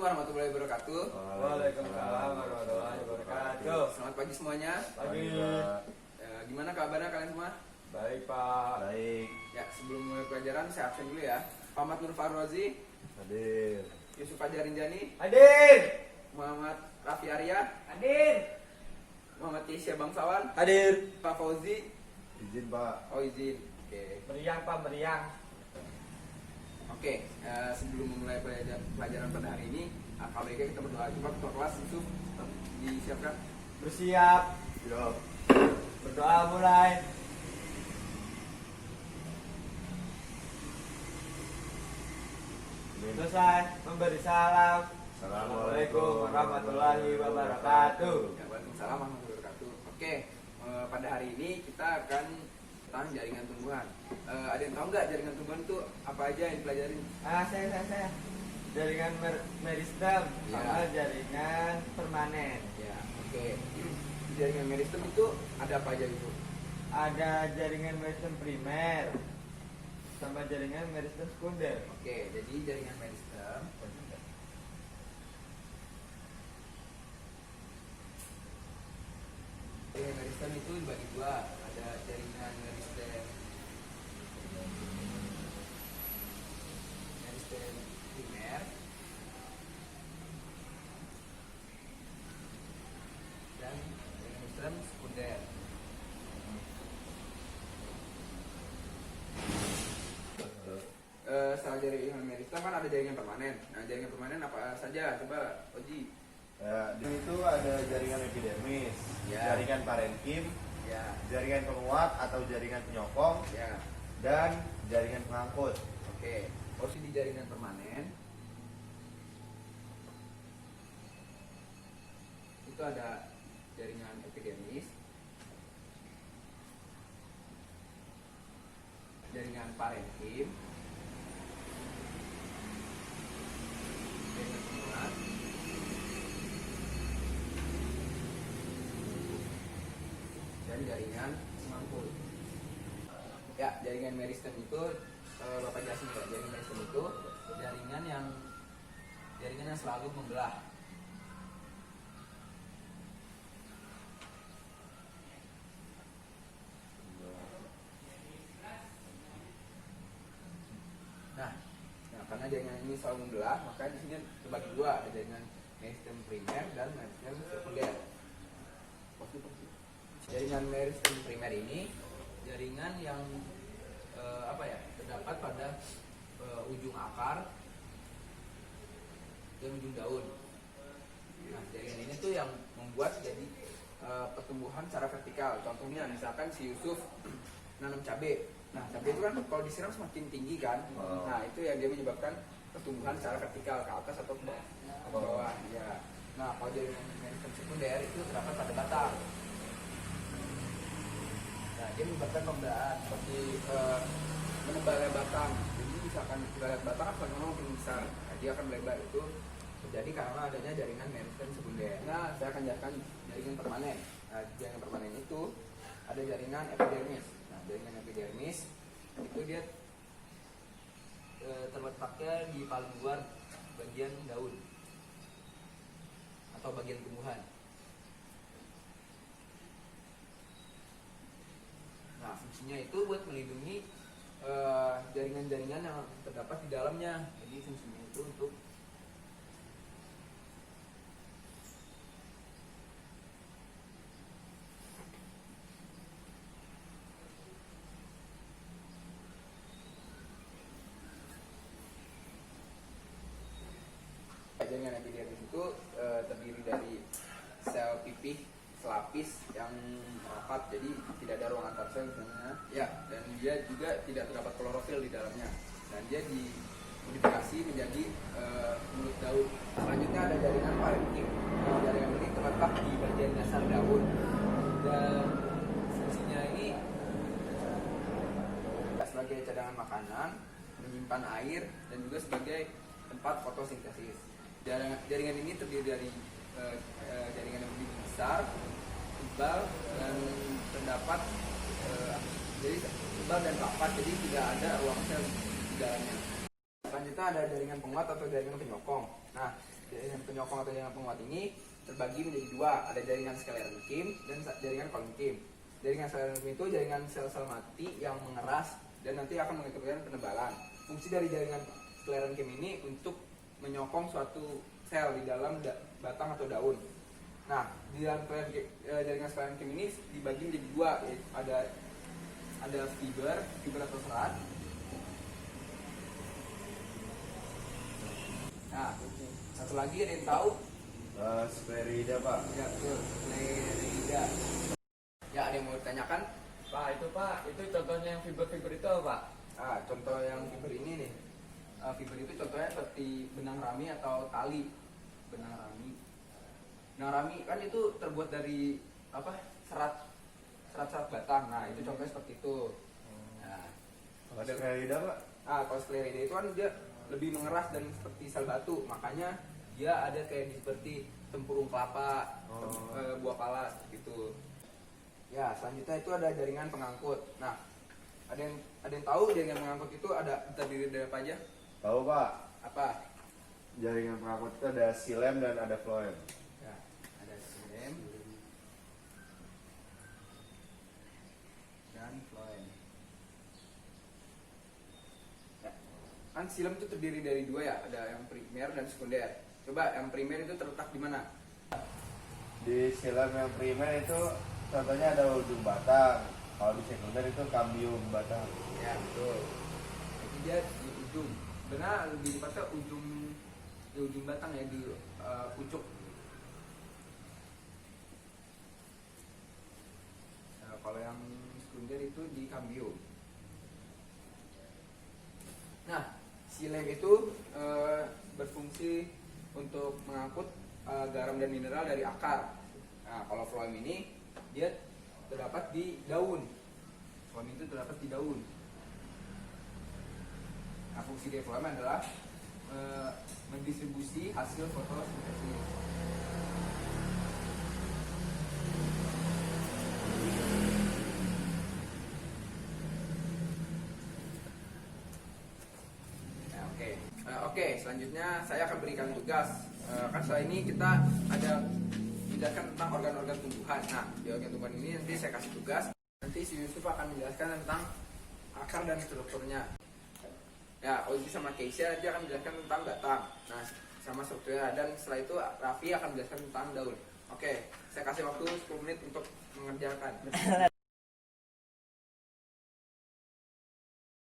warahmatullahi wabarakatuh. Waalaikumsalam warahmatullahi wabarakatuh. Selamat pagi semuanya. Pagi. Gimana kabarnya kalian semua? Baik Pak. Baik. Ya, sebelum mulai pelajaran saya absen dulu ya. Muhammad Nur Farrozi, Hadir. Yusuf Fajar Rinjani, Hadir. Muhammad Raffi Arya, Hadir. Muhammad Tisha Bangsawan, Hadir. Pak Fauzi. Izin Pak. Oh, izin. Oke. Meriang Pak, meriang. Oke, sebelum memulai pelajaran pada hari ini, KBG kita berdoa. Coba ketua kelas Yusuf disiapkan. Bersiap. Siap. Berdoa mulai. Selesai memberi salam. Assalamualaikum warahmatullahi wabarakatuh. Ya, Waalaikumsalam warahmatullahi wabarakatuh. Oke, pada hari ini kita akan tentang jaringan tumbuhan. Ada yang tahu nggak jaringan tumbuhan itu apa aja yang dipelajarin? Saya. Jaringan meristem Ya. sama jaringan permanen. Ya, oke. Jaringan meristem itu ada apa aja itu? Ada jaringan meristem primer sama jaringan meristem sekunder. Oke, jadi jaringan meristem itu dibagi dua. Ada jaringan meristem primer dan jaringan meristem sekunder. Setelah jaringan meristem kan ada jaringan permanen. Nah, jaringan permanen apa saja? Coba Oji. Ya, di situ ada jaringan epidermis, Ya. jaringan parenkim, Ya, jaringan penguat atau jaringan penyokong, ya. dan jaringan pengangkut. Oke, porsi di jaringan permanen itu ada jaringan epidermis, jaringan parenkim, jaringan penguat, dan jaringan pengangkut. Ya, jaringan meristem itu Bapak jelasin ya. Jaringan meristem itu jaringan yang selalu membelah. Nah, karena jaringan ini selalu membelah, maka di sini terbagi dua, ada jaringan meristem primer dan meristem sekunder. Jaringan meristem primer ini jaringan yang terdapat pada ujung akar dan ujung daun. Nah, jaringan ini tuh yang membuat jadi pertumbuhan secara vertikal. Contohnya misalkan si Yusuf nanam cabai. Nah, cabai itu kan kalau disiram semakin tinggi kan. Nah, itu yang dia menyebabkan pertumbuhan secara vertikal ke atas atau ke bawah. Ya. Nah, kalau jaringan meristem sekunder itu terdapat pada batang. Nah, dia menyebabkan pembelahan seperti menebalnya batang. Jadi misalkan kita lihat batang akan makin besar, nah, dia akan melebar. Itu terjadi karena adanya jaringan meristem sekunder. Nah, saya akan jelaskan jaringan permanen. Nah, jaringan permanen itu ada jaringan epidermis. Nah, jaringan epidermis itu dia terletaknya di paling luar bagian daun atau bagian tumbuhan. Nah, fungsinya itu buat melindungi jaringan-jaringan yang terdapat di dalamnya. Jadi fungsinya itu untuk jaringan epidermis itu terdiri dari sel pipih selapis yang rapat, jadi tidak ada ruang antar sel misalnya. Ya, dan dia juga tidak terdapat klorofil di dalamnya. Dan dia dimodifikasi menjadi mulut daun. Selanjutnya ada jaringan parenkim. Jaringan ini terletak di bagian dasar daun dan fungsinya ini sebagai cadangan makanan, menyimpan air, dan juga sebagai tempat fotosintesis. Jaringan ini terdiri dari jaringan yang lebih besar, tebal, dan terdapat jadi tebal dan rapat, jadi tidak ada ruang sel di dalamnya. Selanjutnya ada jaringan penguat atau jaringan penyokong. Nah, jaringan penyokong atau jaringan penguat ini terbagi menjadi dua, ada jaringan sklerenchyme dan jaringan parenchyme. Jaringan sklerenchyme itu jaringan sel-sel mati yang mengeras dan nanti akan mengakibatkan penebalan. Fungsi dari jaringan sklerenchyme ini untuk menyokong suatu sel di dalam batang atau daun. Nah, di dalam jaringan sklerenchyme ini dibagi menjadi dua, yaitu ada fiber atau serat. Nah, satu lagi ada yang tahu? Sklerida, Pak. Ya, betul. Sklerida. Ya, ada yang mau ditanyakan? Pak, itu contohnya yang fiber-fiber itu apa, Pak? Ah, contoh yang fiber ini nih. Fiber itu contohnya seperti benang rami atau tali. Benang rami. Benang rami kan itu terbuat dari apa? Serat batang. Nah, itu contohnya seperti itu. Nah, Ada Sklerida, Pak. kalau sklerida itu kan dia lebih mengeras dan seperti sel batu, makanya dia ada kayak seperti tempurung kelapa, buah pala gitu. Ya, selanjutnya itu ada jaringan pengangkut. Nah, ada yang tahu jaringan pengangkut itu terdiri dari apa aja? Tahu, Pak. Apa? Jaringan pengangkut itu ada silem dan ada floem. Ya, ada silem dan floem. Ya, kan silem itu terdiri dari dua ya, ada yang primer dan sekunder. Coba yang primer itu terletak di mana? Di silem yang primer itu contohnya ada ujung batang. Kalau di sekunder itu kambium batang. Ya, betul. Jadi dia di ujung. Benar lebih tepatnya di ujung batang ya, di pucuk. Nah, kalau yang sekunder itu di kambium. Nah, silem itu berfungsi untuk mengangkut garam dan mineral dari akar. Nah, kalau floem ini dia terdapat di daun. Floem itu terdapat di daun. Nah, fungsi dari floem adalah mendistribusi hasil fotosintesis. Nah, oke, selanjutnya saya akan berikan tugas. Kan setelah ini kita ada menjelaskan tentang organ-organ tumbuhan. Nah, di organ tumbuhan ini nanti saya kasih tugas. Nanti si Yusuf akan menjelaskan tentang akar dan strukturnya. Ya, Ozi sama Keisha dia akan menjelaskan tentang batang. Nah, sama strukturnya. Dan setelah itu Raffi akan menjelaskan tentang daun. Oke, saya kasih waktu 10 menit untuk mengerjakan.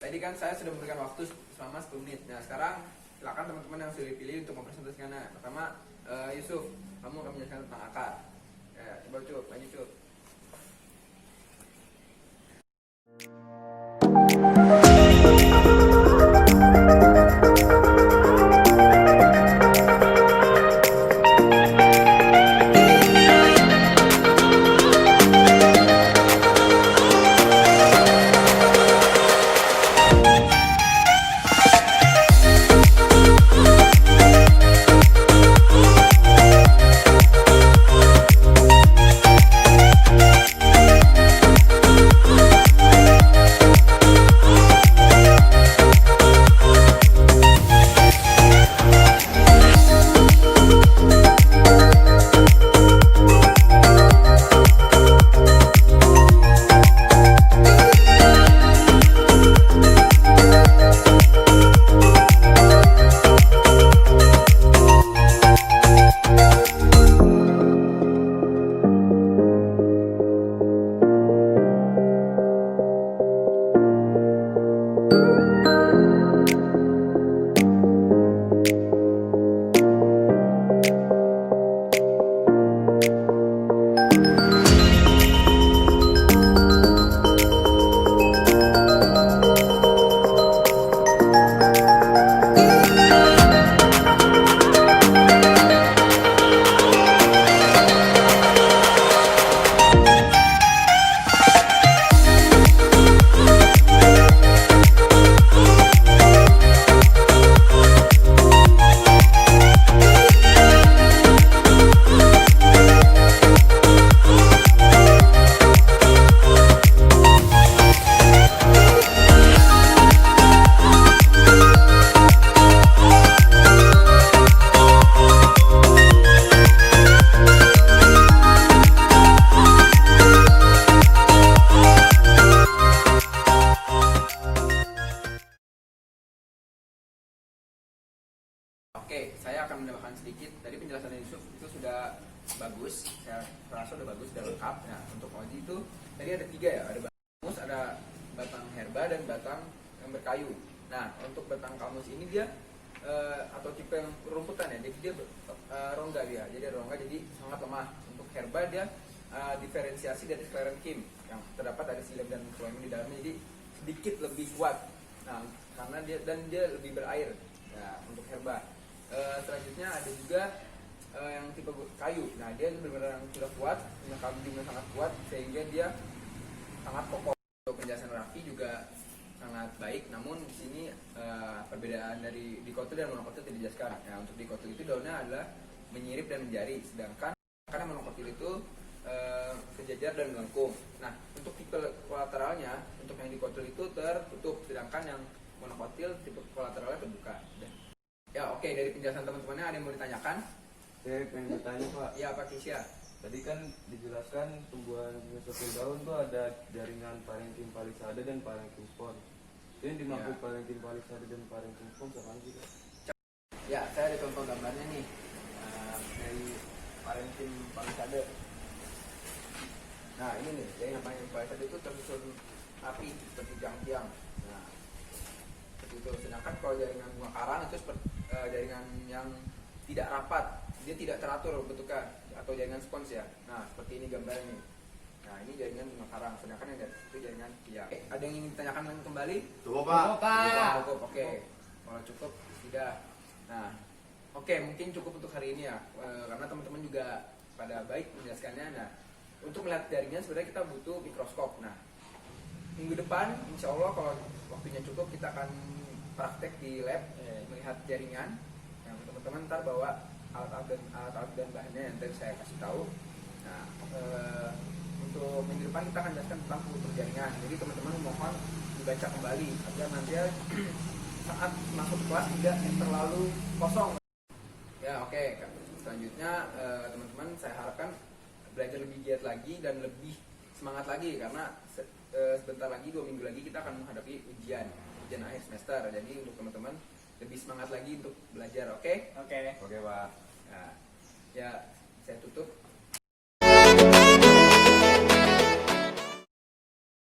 Tadi kan saya sudah memberikan waktu selama 10 menit. Nah, sekarang silakan teman-teman yang sudah dipilih untuk mempresentasikannya. Pertama, Yusuf, kamu akan menjelaskan tentang akar. Ya, coba Cuk, lanjut Cuk. Oke, saya akan menambahkan sedikit. Tadi penjelasan Yusuf itu sudah bagus. Saya rasa sudah bagus dan lengkap. Nah, untuk Oji itu tadi ada 3 ya. Ada batang kamus, ada batang herba dan batang yang berkayu. Nah, untuk batang kamus ini dia atau tipe yang rumputan ya. Jadi dia rongga dia. Jadi ada rongga, jadi sangat lemah. Untuk herba dia diferensiasi dari sclerenchyme yang terdapat ada xilem dan phloem di dalamnya, jadi sedikit lebih kuat. Nah, karena dia lebih berair. Nah, untuk herba. Selanjutnya ada juga yang tipe kayu. Nah, dia benar-benar yang sudah kuat, punya kambiumnya sangat kuat sehingga dia sangat kokoh. Untuk penjelasan Raffi juga sangat baik, namun di sini perbedaan dari dikotil dan monokotil tidak dijelaskan. Nah, untuk dikotil itu daunnya adalah menyirip dan menjari, sedangkan karena monokotil itu sejajar dan melengkung. Nah, untuk tipe kolateralnya, untuk yang dikotil itu tertutup, sedangkan yang monokotil tipe kolateralnya terbuka. Ya, oke, dari penjelasan teman-temannya ada yang mau ditanyakan? Saya pengen bertanya Pak. Ya, Pak Kisya. Tadi kan dijelaskan tumbuhan mesofil daun tuh ada jaringan parenkim palisade dan parenkim spon. Jadi dimaksud parenkim palisade dan parenkim spon apa sih Pak? Ya, saya ada contoh gambarnya nih dari parenkim palisade. Nah, ini nih, jadi yang parenkim palisade itu tersusun rapi seperti tiang-tiang. Nah, seperti itu. Sedangkan kalau jaringan bunga karang itu seperti jaringan yang tidak rapat, dia tidak teratur bentuknya, atau jaringan spons ya. Nah, seperti ini gambarnya nih. Nah, ini jaringan bunga karang, sedangkan yang dari itu jaringan tiang. Ada yang ingin ditanyakan kembali? Cukup Pak. Cukup, oke. Kalau cukup, tidak. Nah, oke, mungkin cukup untuk hari ini ya, karena teman-teman juga pada baik menjelaskannya. Nah, untuk melihat jaringan sebenarnya kita butuh mikroskop. Nah, minggu depan, insya Allah kalau waktunya cukup, kita akan praktek di lab melihat jaringan. Yang teman-teman ntar bawa alat-alat dan bahannya yang tadi saya kasih tahu. Nah, untuk minggu depan kita akan jelaskan tentang kultur jaringan. Jadi teman-teman mohon dibaca kembali agar nanti saat masuk kelas tidak terlalu kosong. Ya, oke. Selanjutnya teman-teman saya harapkan belajar lebih giat lagi dan lebih semangat lagi, karena sebentar lagi 2 minggu lagi kita akan menghadapi ujian akhir semester. Jadi untuk teman-teman lebih semangat lagi untuk belajar, oke? Oke. Oke Pak. Nah, ya saya tutup.